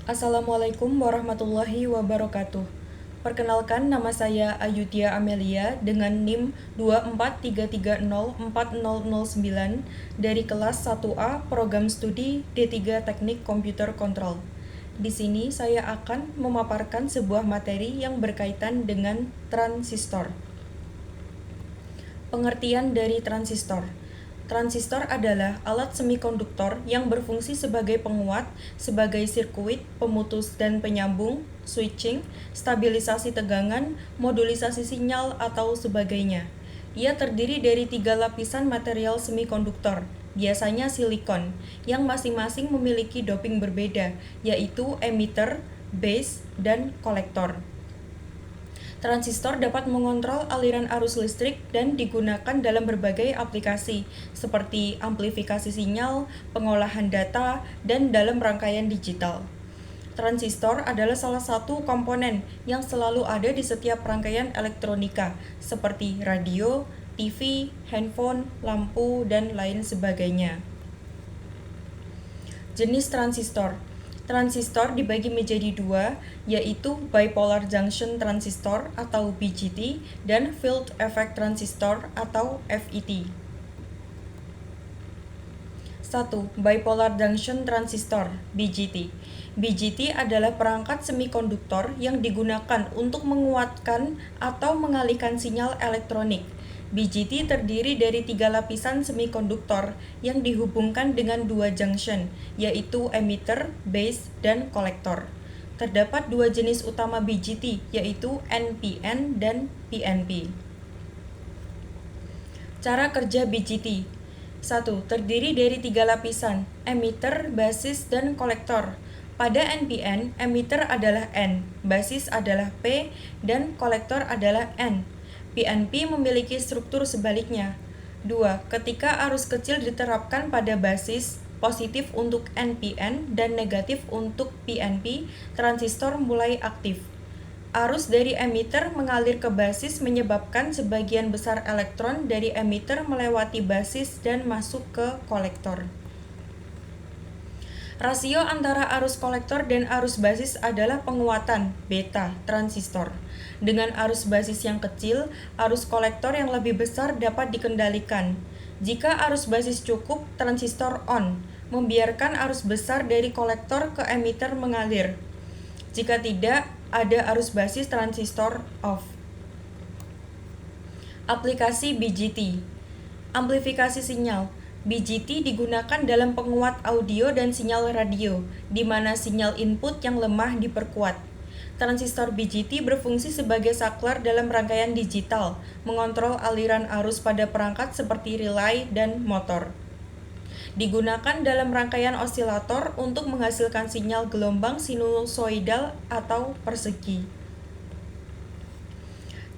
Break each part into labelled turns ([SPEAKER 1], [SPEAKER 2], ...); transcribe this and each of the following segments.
[SPEAKER 1] Assalamualaikum warahmatullahi wabarakatuh. Perkenalkan, nama saya Ayudhya Amelia dengan NIM 243304009 dari kelas 1A Program Studi D3 Teknik Komputer Kontrol. Di sini saya akan memaparkan sebuah materi yang berkaitan dengan transistor. Pengertian dari transistor. Transistor adalah alat semikonduktor yang berfungsi sebagai penguat, sebagai sirkuit, pemutus dan penyambung, switching, stabilisasi tegangan, modulisasi sinyal, atau sebagainya. Ia terdiri dari 3 lapisan material semikonduktor, biasanya silikon, yang masing-masing memiliki doping berbeda, yaitu emitter, base, dan kolektor. Transistor dapat mengontrol aliran arus listrik dan digunakan dalam berbagai aplikasi, seperti amplifikasi sinyal, pengolahan data, dan dalam rangkaian digital. Transistor adalah salah satu komponen yang selalu ada di setiap rangkaian elektronika, seperti radio, TV, handphone, lampu, dan lain sebagainya. Jenis transistor. Transistor dibagi menjadi dua, yaitu bipolar junction transistor atau BJT dan field effect transistor atau FET. 1. Bipolar junction transistor (BJT). BJT adalah perangkat semikonduktor yang digunakan untuk menguatkan atau mengalihkan sinyal elektronik. BJT terdiri dari 3 lapisan semikonduktor yang dihubungkan dengan 2 junction, yaitu emitter, base, dan kolektor. Terdapat 2 jenis utama BJT, yaitu NPN dan PNP. Cara kerja BJT. 1. Terdiri dari 3 lapisan, emitter, basis, dan kolektor. Pada NPN, emitter adalah N, basis adalah P, dan kolektor adalah N. PNP memiliki struktur sebaliknya. 2. Ketika arus kecil diterapkan pada basis, positif untuk NPN dan negatif untuk PNP, transistor mulai aktif. Arus dari emitter mengalir ke basis menyebabkan sebagian besar elektron dari emitter melewati basis dan masuk ke kolektor. Rasio antara arus kolektor dan arus basis adalah penguatan, beta, transistor. Dengan arus basis yang kecil, arus kolektor yang lebih besar dapat dikendalikan. Jika arus basis cukup, transistor on, membiarkan arus besar dari kolektor ke emitter mengalir. Jika tidak, ada arus basis, transistor off. Aplikasi BJT. Amplifikasi sinyal. BJT digunakan dalam penguat audio dan sinyal radio, di mana sinyal input yang lemah diperkuat. Transistor BJT berfungsi sebagai saklar dalam rangkaian digital, mengontrol aliran arus pada perangkat seperti relay dan motor. Digunakan dalam rangkaian osilator untuk menghasilkan sinyal gelombang sinusoidal atau persegi.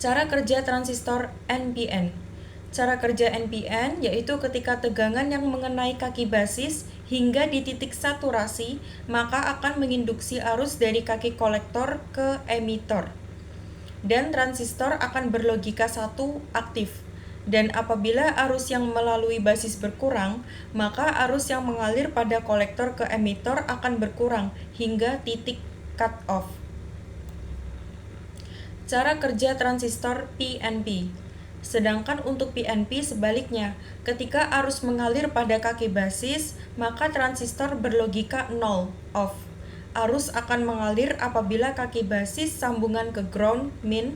[SPEAKER 1] Cara kerja transistor NPN. Cara kerja NPN yaitu ketika tegangan yang mengenai kaki basis hingga di titik saturasi, maka akan menginduksi arus dari kaki kolektor ke emitter. Dan transistor akan berlogika 1 aktif. Dan apabila arus yang melalui basis berkurang, maka arus yang mengalir pada kolektor ke emitter akan berkurang hingga titik cut off. Cara kerja transistor PNP. Sedangkan untuk PNP sebaliknya, ketika arus mengalir pada kaki basis, maka transistor berlogika 0, off. Arus akan mengalir apabila kaki basis sambungan ke ground, min.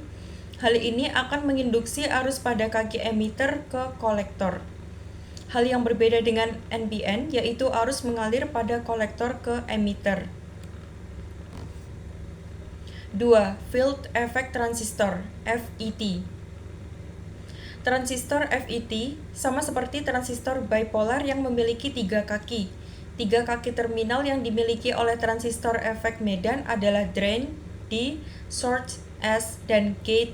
[SPEAKER 1] Hal ini akan menginduksi arus pada kaki emitter ke kolektor. Hal yang berbeda dengan NPN, yaitu arus mengalir pada kolektor ke emitter. 2. Field effect transistor, FET. Transistor FET sama seperti transistor bipolar yang memiliki 3 kaki. 3 kaki terminal yang dimiliki oleh transistor efek medan adalah drain, D, source, S, dan gate,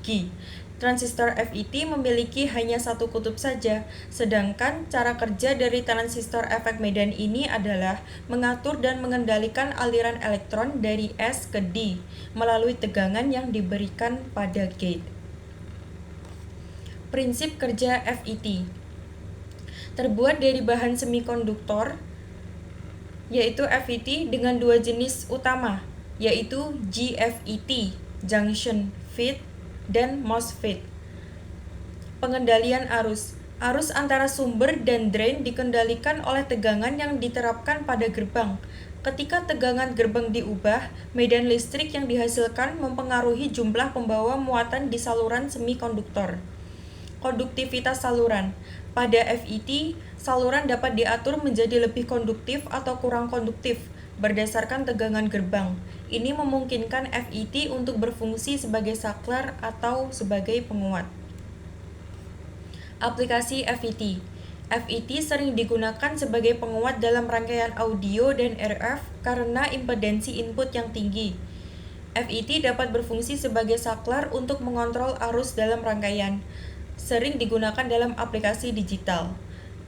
[SPEAKER 1] G. Transistor FET memiliki hanya 1 kutub saja, sedangkan cara kerja dari transistor efek medan ini adalah mengatur dan mengendalikan aliran elektron dari S ke D melalui tegangan yang diberikan pada gate. Prinsip kerja FET. Terbuat dari bahan semikonduktor, yaitu FET dengan dua jenis utama, yaitu JFET, Junction FET, dan MOSFET. Pengendalian arus. Arus antara sumber dan drain dikendalikan oleh tegangan yang diterapkan pada gerbang. Ketika tegangan gerbang diubah, medan listrik yang dihasilkan mempengaruhi jumlah pembawa muatan di saluran semikonduktor. Konduktivitas saluran. Pada FET, saluran dapat diatur menjadi lebih konduktif atau kurang konduktif berdasarkan tegangan gerbang. Ini memungkinkan FET untuk berfungsi sebagai saklar atau sebagai penguat. Aplikasi FET. FET sering digunakan sebagai penguat dalam rangkaian audio dan RF karena impedansi input yang tinggi. FET dapat berfungsi sebagai saklar untuk mengontrol arus dalam rangkaian. Sering digunakan dalam aplikasi digital.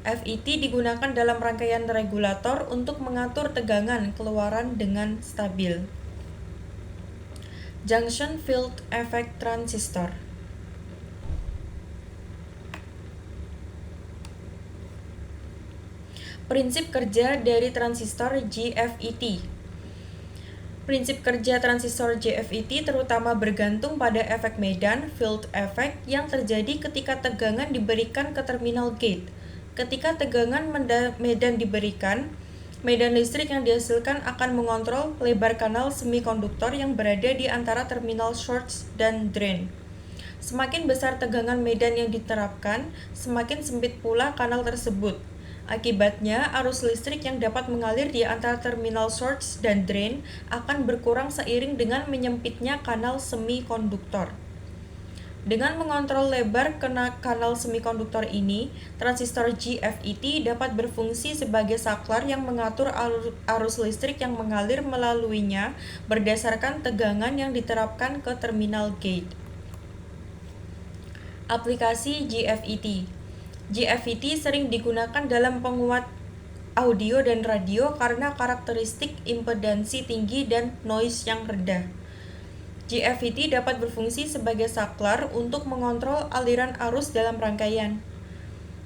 [SPEAKER 1] FET digunakan dalam rangkaian regulator untuk mengatur tegangan keluaran dengan stabil. Junction Field Effect Transistor. Prinsip kerja dari transistor JFET. Prinsip kerja transistor JFET terutama bergantung pada efek medan field effect yang terjadi ketika tegangan diberikan ke terminal gate. Ketika tegangan medan diberikan, medan listrik yang dihasilkan akan mengontrol lebar kanal semikonduktor yang berada di antara terminal source dan drain. Semakin besar tegangan medan yang diterapkan, semakin sempit pula kanal tersebut. Akibatnya, arus listrik yang dapat mengalir di antara terminal source dan drain akan berkurang seiring dengan menyempitnya kanal semikonduktor. Dengan mengontrol lebar kanal semikonduktor ini, transistor JFET dapat berfungsi sebagai saklar yang mengatur arus listrik yang mengalir melaluinya berdasarkan tegangan yang diterapkan ke terminal gate. Aplikasi JFET. JFET sering digunakan dalam penguat audio dan radio karena karakteristik impedansi tinggi dan noise yang rendah. JFET dapat berfungsi sebagai saklar untuk mengontrol aliran arus dalam rangkaian.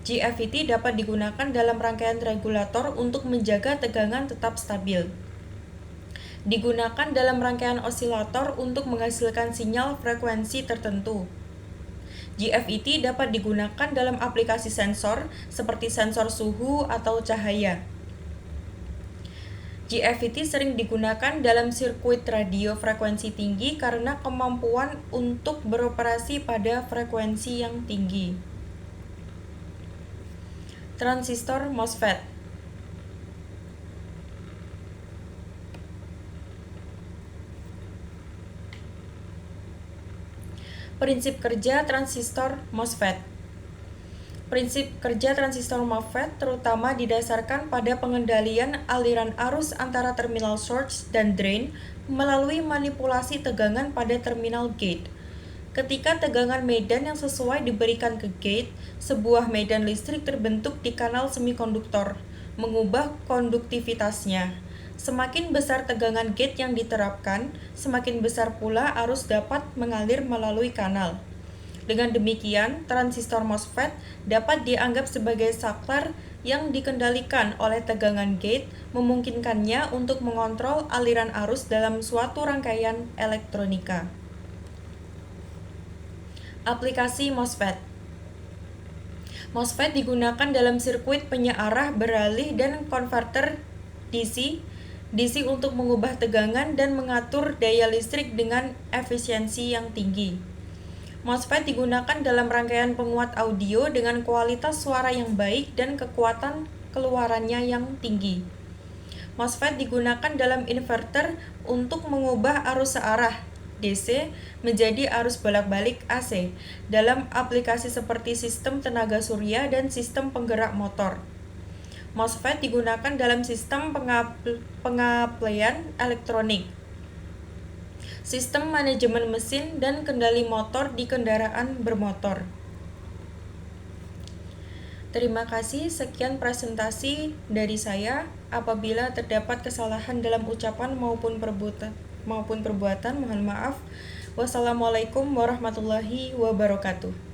[SPEAKER 1] JFET dapat digunakan dalam rangkaian regulator untuk menjaga tegangan tetap stabil. Digunakan dalam rangkaian osilator untuk menghasilkan sinyal frekuensi tertentu. JFET dapat digunakan dalam aplikasi sensor seperti sensor suhu atau cahaya. JFET sering digunakan dalam sirkuit radio frekuensi tinggi karena kemampuan untuk beroperasi pada frekuensi yang tinggi. Transistor MOSFET. Prinsip kerja transistor MOSFET. Prinsip kerja transistor MOSFET terutama didasarkan pada pengendalian aliran arus antara terminal source dan drain melalui manipulasi tegangan pada terminal gate. Ketika tegangan medan yang sesuai diberikan ke gate, sebuah medan listrik terbentuk di kanal semikonduktor, mengubah konduktivitasnya. Semakin besar tegangan gate yang diterapkan, semakin besar pula arus dapat mengalir melalui kanal. Dengan demikian, transistor MOSFET dapat dianggap sebagai saklar yang dikendalikan oleh tegangan gate, memungkinkannya untuk mengontrol aliran arus dalam suatu rangkaian elektronika. Aplikasi MOSFET. MOSFET digunakan dalam sirkuit penyearah beralih dan konverter DC untuk mengubah tegangan dan mengatur daya listrik dengan efisiensi yang tinggi. MOSFET digunakan dalam rangkaian penguat audio dengan kualitas suara yang baik dan kekuatan keluarannya yang tinggi. MOSFET digunakan dalam inverter untuk mengubah arus searah DC menjadi arus bolak-balik AC dalam aplikasi seperti sistem tenaga surya dan sistem penggerak motor. MOSFET digunakan dalam sistem pengapaian elektronik, sistem manajemen mesin, dan kendali motor di kendaraan bermotor. Terima kasih, sekian presentasi dari saya. Apabila terdapat kesalahan dalam ucapan maupun perbuatan, mohon maaf. Wassalamualaikum warahmatullahi wabarakatuh.